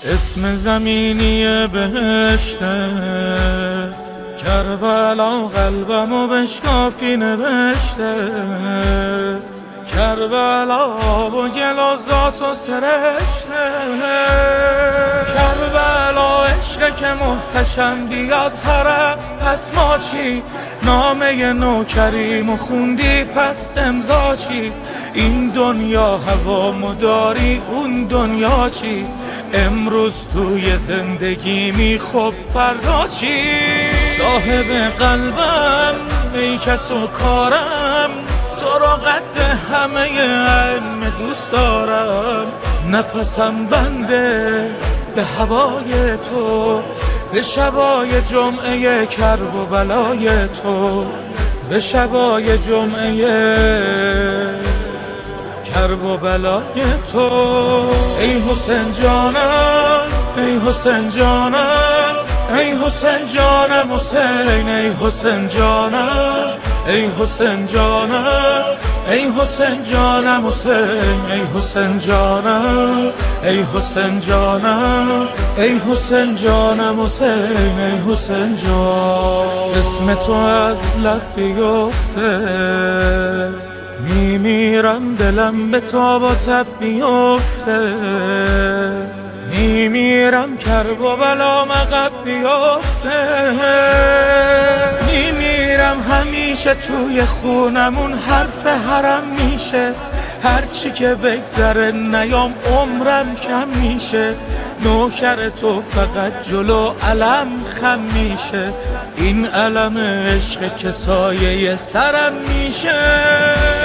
اسم زمینی بهشته، کربلا قلبمو بشکافی نوشته. کربلا با گل و ذات و سرشته، کربلا عشق که محتشم بیاد حرم. پس ما چی؟ نامه نوکریم خوندی، پس امضا چی؟ این دنیا هوا مداری، اون دنیا چی؟ امروز توی زندگی می خب فردا چی؟ صاحب قلبم ای کس و کارم، تو را قد همه ائمه دوست دارم. نفسم بنده به هوای تو، به شبای جمعه کرب و بلای تو، به شبای جمعه کرب و بلای تو. ای حسین جانم، ای حسین جانم، ای حسین جانم حسین، ای حسین جانم، ای حسین جانم، ای حسین جانم حسین، ای حسین جانم، ای حسین جانم، ای حسین جانم حسین، ای حسین جان. اسم تو از لب بیفته، میمیرم دلم به تاب و تب بیفته. میمیرم کرب و بلام عقب بیفته. میمیرم همیشه توی خونمون حرف حرم میشه. هرچی که بگذره نیام عمرم کم میشه. نوکر تو فقط جلو علم خم میشه. این علم عشق که سایه سرم میشه.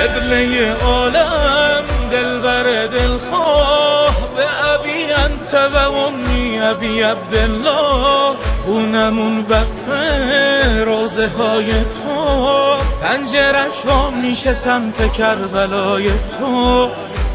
قبله عالم دلبر دلخواه، به ابی انت و امی ابی عبدالله. خونمون وقفه روزه های تو، پنجرش وا میشه سمت کربلای تو،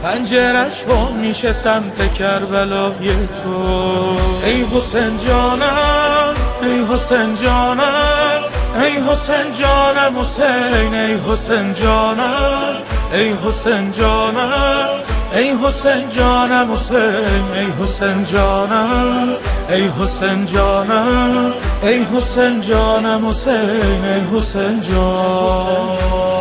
پنجرش وا میشه سمت کربلای تو. ای حسین جانم، ای حسین جانم، ای حسین جانم حسین، ای حسین جانم، ای حسین جانم، ای حسین جانم حسین، ای حسین جانم، ای حسین جانم، ای حسین جانم حسین، ای حسین جان.